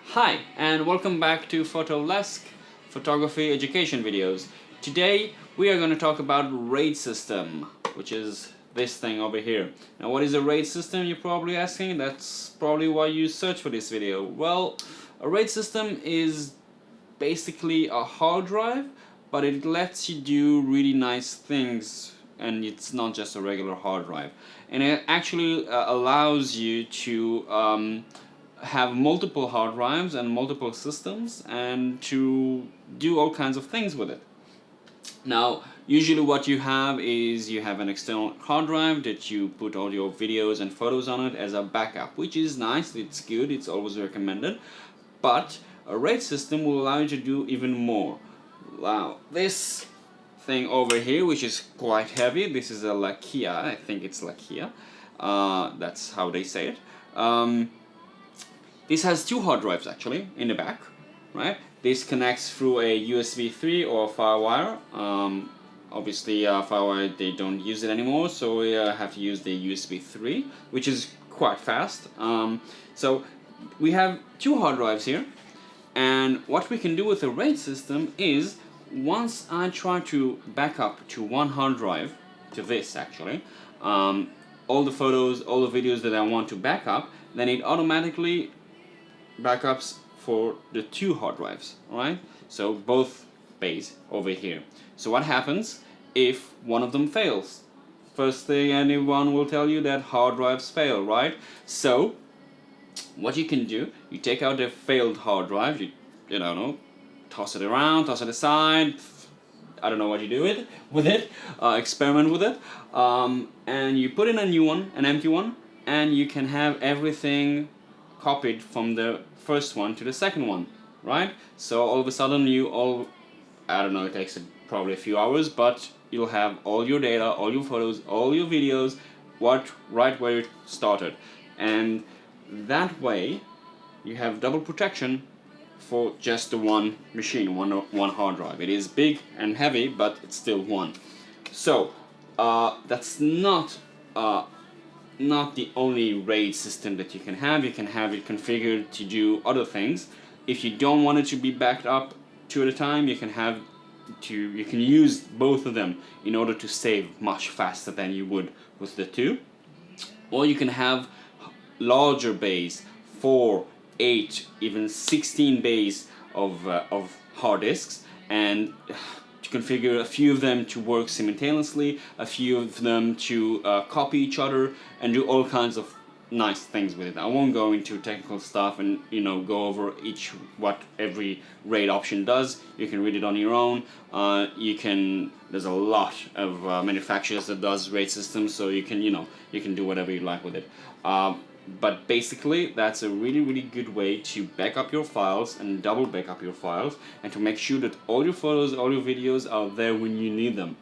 Hi, and welcome back to Photolesk photography education videos. Today we are going to talk about RAID system, which is this thing over here. Now, what is a RAID system, you're probably asking? That's probably why you search for this video. Well, a RAID system is basically a hard drive, but it lets you do really nice things, and it's not just a regular hard drive. And it actually allows you to have multiple hard drives and multiple systems and to do all kinds of things with it. Now, usually what you have is you have an external hard drive that you put all your videos and photos on it as a backup, which is nice, it's good, it's always recommended. But a RAID system will allow you to do even more. Now, this thing over here, which is quite heavy, this is a Lakia, I think it's Lakia, that's how they say it. This has two hard drives actually in the back, right? This connects through a USB 3 or FireWire. Obviously, FireWire, they don't use it anymore, so we have to use the USB 3, which is quite fast. So we have two hard drives here, and what we can do with the RAID system is, once I try to back up to one hard drive, to this actually, all the photos, all the videos that I want to back up, then it automatically backups for the two hard drives, alright? So both bays over here. So what happens if one of them fails? First thing anyone will tell you that hard drives fail, right? So what you can do, you take out the failed hard drive, you don't know, toss it around, toss it aside, I don't know what you do with it, experiment with it, and you put in a new one, an empty one, and you can have everything copied from the first one to the second one, right? So all of a sudden I don't know, it takes probably a few hours, but you'll have all your data, all your photos, all your videos, right where it started. And that way you have double protection for just the one machine, one hard drive. It is big and heavy, but it's still one. So that's not the only RAID system that you can have. You can have it configured to do other things. If you don't want it to be backed up two at a time, you can use both of them in order to save much faster than you would with the two. Or you can have larger bays, 4, 8, even 16 bays of hard disks, and to configure a few of them to work simultaneously, a few of them to copy each other, and do all kinds of nice things with it. I won't go into technical stuff and go over what every RAID option does. You can read it on your own. There's a lot of manufacturers that does RAID systems, so you can do whatever you like with it. But basically, that's a really good way to back up your files and double back up your files, and to make sure that all your photos, all your videos are there when you need them.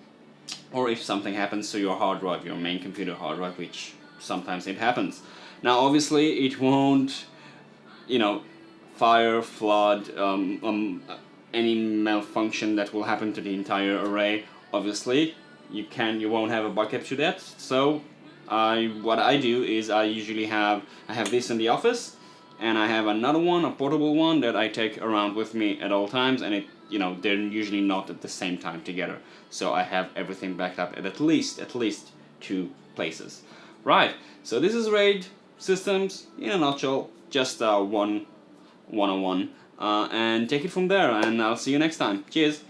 Or if something happens to your hard drive, your main computer hard drive, which sometimes it happens. Now obviously it won't, fire, flood, any malfunction that will happen to the entire array. Obviously you won't have a backup to that, so what I do is I have this in the office, and I have another one, a portable one, that I take around with me at all times, and they're usually not at the same time together. So I have everything backed up at least two places. Right, so this is RAID systems in a nutshell, just one-on-one, and take it from there, and I'll see you next time. Cheers!